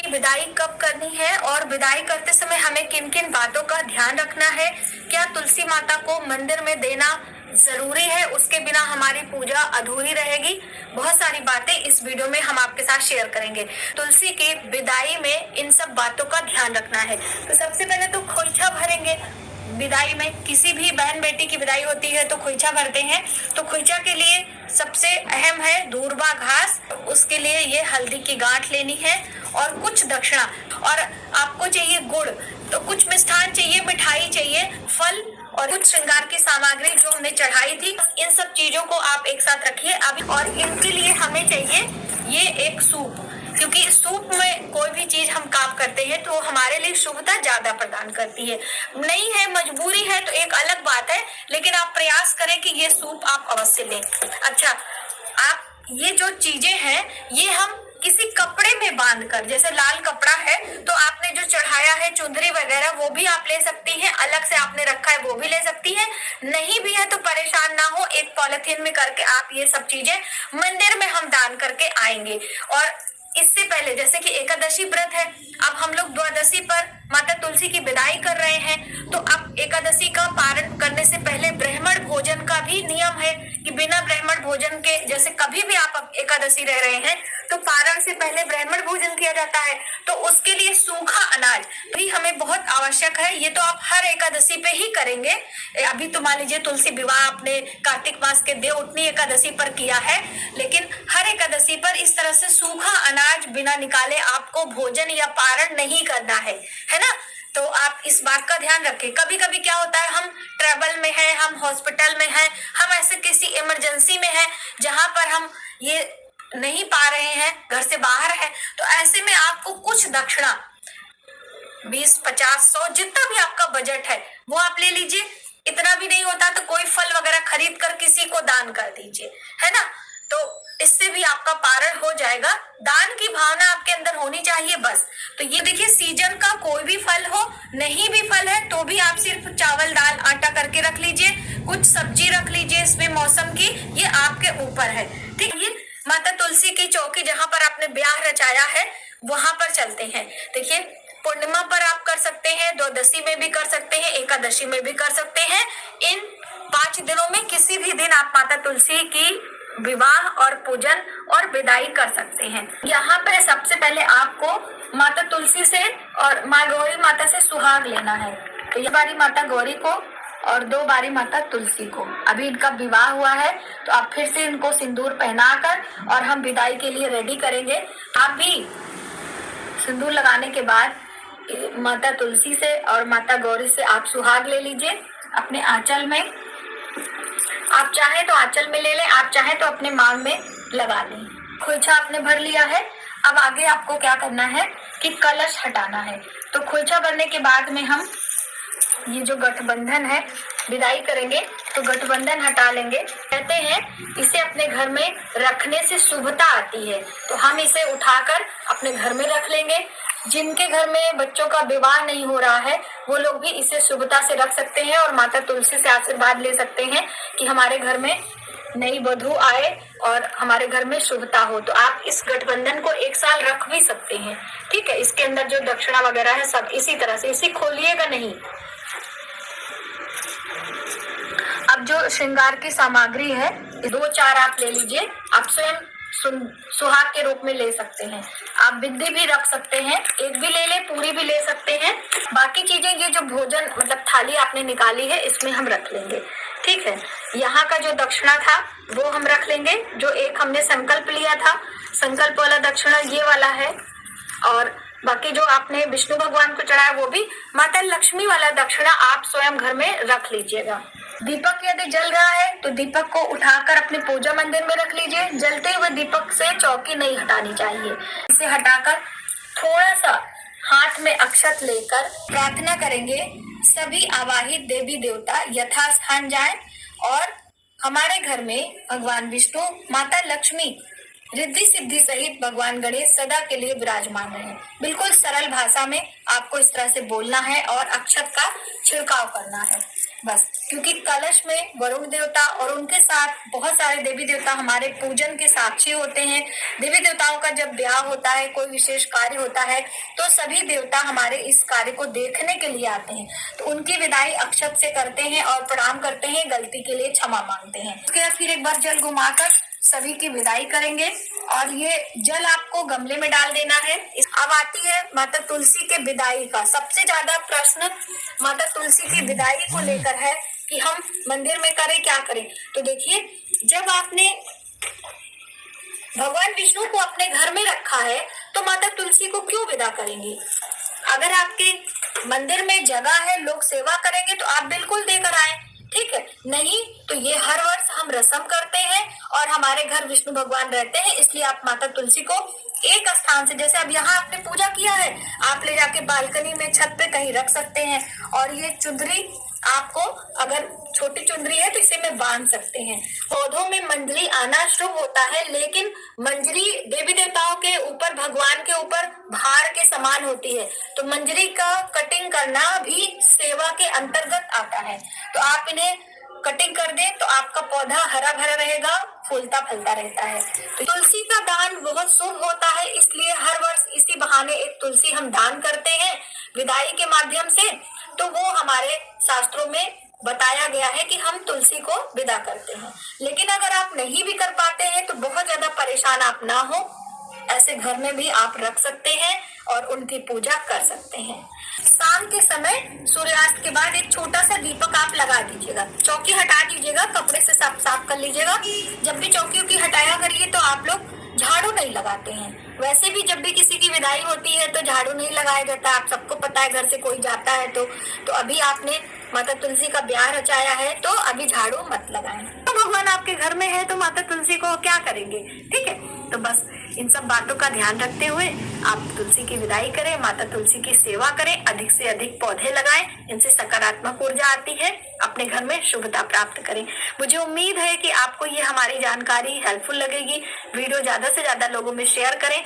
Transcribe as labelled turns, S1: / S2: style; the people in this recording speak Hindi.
S1: विदाई कब करनी है और विदाई करते समय हमें किन किन बातों का ध्यान रखना है, क्या तुलसी माता को मंदिर में देना जरूरी है, उसके बिना हमारी पूजा अधूरी रहेगी। बहुत सारी बातें इस वीडियो में हम आपके साथ शेयर करेंगे। तुलसी की विदाई में इन सब बातों का ध्यान रखना है। तो सबसे पहले तो खोइछा भरेंगे। विदाई में किसी भी बहन बेटी की विदाई होती है तो खोइछा भरते हैं। तो खोइछा के लिए सबसे अहम है दूर्वा घास। उसके लिए ये हल्दी की गांठ लेनी है और कुछ दक्षिणा, और आपको चाहिए गुड़, तो कुछ मिष्ठान चाहिए, मिठाई चाहिए, फल और कुछ श्रृंगार की सामग्री जो हमने चढ़ाई थी। इन सब चीजों को आप एक साथ रखिए अभी। और इनके लिए हमें चाहिए ये एक सूप, क्योंकि सूप में कोई भी चीज हम काम करते हैं तो हमारे लिए शुभता ज्यादा प्रदान करती है। नहीं है, मजबूरी है तो एक अलग बात है, लेकिन आप प्रयास करें कि ये सूप आप अवश्य लें। अच्छा, आप ये जो चीजें हैं ये हम किसी कपड़े में बांधकर, जैसे लाल कपड़ा है तो आपने जो चढ़ाया है चुंदरी वगैरह वो भी आप ले सकती हैं, अलग से आपने रखा है वो भी ले सकती हैं। नहीं भी है तो परेशान ना हो, एक पॉलिथीन में करके आप ये सब चीजें मंदिर में हम दान करके आएंगे। और इससे पहले जैसे कि एकादशी व्रत है, अब हम लोग द्वादशी पर माता तुलसी की विदाई कर रहे हैं, तो अब एकादशी का पारण करने से पहले ब्राह्मण भोजन का भी नियम है कि बिना ब्राह्मण भोजन के, जैसे कभी भी आप एकादशी रह रहे हैं तो पारण से पहले ब्राह्मण भोजन किया जाता है, तो उसके लिए सूखा अनाज भी हमें बहुत आवश्यक है। ये तो आप हर एकादशी पे ही करेंगे। अभी तो मान लीजिए तुलसी विवाह आपने कार्तिक मास के देव उठनी एकादशी पर किया है, लेकिन हर एकादशी पर इस तरह से सूखा अनाज बिना निकाले आपको भोजन या पारण नहीं करना है ना। तो आप इस बात का ध्यान रखें। कभी कभी क्या होता है, हम ट्रैवल में हैं, हम हॉस्पिटल में हैं, हम ऐसे किसी इमरजेंसी में हैं जहां पर हम ये नहीं पा रहे हैं, घर से बाहर है, तो ऐसे में आपको कुछ दक्षिणा 20, 50, 100 जितना भी आपका बजट है वो आप ले लीजिए। इतना भी नहीं होता तो कोई फल वगैरह खरीद कर किसी को दान कर दीजिए, है ना। तो इससे भी आपका पारण हो जाएगा। दान की भावना आपके अंदर होनी चाहिए बस। तो ये देखिए, सीजन का कोई भी फल हो, नहीं भी फल है तो भी आप सिर्फ चावल दाल आटा करके रख लीजिए, कुछ सब्जी रख लीजिए इसमें मौसम की, ये आपके ऊपर है। ठीक है, माता तुलसी की चौकी जहां पर आपने ब्याह रचाया है वहां पर चलते हैं। देखिए, पूर्णिमा पर आप कर सकते हैं, द्वादशी में भी कर सकते हैं, एकादशी में भी कर सकते हैं। इन 5 दिनों में किसी भी दिन आप माता तुलसी की विवाह और पूजन और विदाई कर सकते हैं। यहाँ पर सबसे पहले आपको माता तुलसी से और माँ गौरी माता से सुहाग लेना है। तो ये बारी माता गौरी को और 2 बारी माता तुलसी को। अभी इनका विवाह हुआ है तो आप फिर से इनको सिंदूर पहनाकर और हम विदाई के लिए रेडी करेंगे। आप भी सिंदूर लगाने के बाद माता तुलसी से और माता गौरी से आप सुहाग ले लीजिए अपने आंचल में। आप चाहे तो आंचल में ले लें, आप चाहे तो अपने मांग में लगा लें। खोइछा आपने भर लिया है। अब आगे आपको क्या करना है कि कलश हटाना है। तो खोइछा भरने के बाद में हम ये जो गठबंधन है विदाई करेंगे, तो गठबंधन हटा लेंगे। कहते हैं इसे अपने घर में रखने से शुभता आती है, तो हम इसे उठाकर अपने घर में रख लेंगे। जिनके घर में बच्चों का विवाह नहीं हो रहा है वो लोग भी इसे शुभता से रख सकते हैं और माता तुलसी से आशीर्वाद ले सकते हैं कि हमारे घर में नई वधू आए और हमारे घर में शुभता हो। तो आप इस गठबंधन को 1 साल रख भी सकते हैं। ठीक है, इसके अंदर जो दक्षिणा वगैरह है सब इसी तरह से, इसे खोलिएगा नहीं। अब जो श्रृंगार की सामग्री है 2-4 आप ले लीजिए। आप स्वयं सुहाग के रूप में ले सकते हैं। आप बिंदी भी रख सकते हैं, एक भी ले ले, पूरी भी ले सकते हैं। बाकी चीजें ये जो भोजन मतलब थाली आपने निकाली है इसमें हम रख लेंगे। ठीक है, यहाँ का जो दक्षिणा था वो हम रख लेंगे। जो एक हमने संकल्प लिया था, संकल्प वाला दक्षिणा ये वाला है। और बाकी जो आपने विष्णु भगवान को चढ़ाया वो भी। माता लक्ष्मी वाला दक्षिणा आप स्वयं घर में रख लीजिएगा। दीपक यदि जल रहा है तो दीपक को उठाकर अपने पूजा मंदिर में रख लीजिए। जलते हुए दीपक से चौकी नहीं हटानी चाहिए। इसे हटाकर थोड़ा सा हाथ में अक्षत लेकर प्रार्थना करेंगे, सभी आवाहित देवी देवता यथास्थान जाएं और हमारे घर में भगवान विष्णु, माता लक्ष्मी, रिद्धि सिद्धि सहित भगवान गणेश सदा के लिए विराजमान रहे। बिल्कुल सरल भाषा में आपको इस तरह से बोलना है और अक्षत का छिड़काव करना है बस। क्योंकि कलश में वरुण देवता और उनके साथ बहुत सारे देवी देवता हमारे पूजन के साक्षी होते हैं। देवी देवताओं का जब ब्याह होता है, कोई विशेष कार्य होता है, तो सभी देवता हमारे इस कार्य को देखने के लिए आते हैं। तो उनकी विदाई अक्षत से करते हैं और प्रणाम करते हैं, गलती के लिए क्षमा मांगते हैं। उसके बाद फिर एक बार जल घुमाकर सभी की विदाई करेंगे और ये जल आपको गमले में डाल देना है। अब आती है माता तुलसी के विदाई का सबसे ज्यादा प्रश्न। माता तुलसी की विदाई को लेकर है कि हम मंदिर में करें क्या करें। तो देखिए, जब आपने भगवान विष्णु को अपने घर में रखा है तो माता तुलसी को क्यों विदा करेंगे। अगर आपके मंदिर में जगह है, लोग सेवा करेंगे तो आप बिल्कुल देकर आए, ठीक है। नहीं तो ये हर वर्ष हम रस्म करते हैं और हमारे घर विष्णु भगवान रहते हैं, इसलिए आप माता तुलसी को एक स्थान से, जैसे अब यहाँ आपने पूजा किया है, आप ले जाके बालकनी में, छत पे कहीं रख सकते हैं। और ये चुंदरी आपको, अगर छोटी चुंदरी है तो इसे में बांध सकते हैं। पौधों में मंजरी आना शुभ होता है, लेकिन मंजरी देवी देवताओं के ऊपर, भगवान के ऊपर भार के समान होती है, तो मंजरी का कटिंग करना भी सेवा के अंतर्गत आता है। तो आप इन्हें कटिंग कर दें तो आपका पौधा हरा भरा रहेगा, फूलता फलता रहता है। तो तुलसी का दान बहुत शुभ होता है, इसलिए हर वर्ष इसी बहाने एक तुलसी हम दान करते हैं विदाई के माध्यम से। तो वो हमारे शास्त्रों में बताया गया है कि हम तुलसी को विदा करते हैं। लेकिन अगर आप नहीं भी कर पाते हैं तो बहुत ज्यादा परेशान आप ना हो, ऐसे घर में भी आप रख सकते हैं और उनकी पूजा कर सकते हैं। शाम के समय सूर्यास्त के बाद एक छोटा सा दीपक आप लगा दीजिएगा, चौकी हटा दीजिएगा, कपड़े से साफ कर लीजिएगा। जब भी चौकी की हटाया करिए तो आप लोग झाड़ू नहीं लगाते हैं। वैसे भी जब भी किसी की विदाई होती है तो झाड़ू नहीं लगाया जाता, आप सबको पता है, घर से कोई जाता है तो अभी आपने माता तुलसी का ब्याह रचाया है तो अभी झाड़ू मत लगाएं। तो भगवान आपके घर में है तो माता तुलसी को क्या करेंगे, ठीक है। तो बस इन सब बातों का ध्यान रखते हुए आप तुलसी की विदाई करें, माता तुलसी की सेवा करें, अधिक से अधिक पौधे लगाएं, इनसे सकारात्मक ऊर्जा आती है, अपने घर में शुभता प्राप्त करें। मुझे उम्मीद है कि आपको ये हमारी जानकारी हेल्पफुल लगेगी। वीडियो ज्यादा से ज्यादा लोगों में शेयर करें।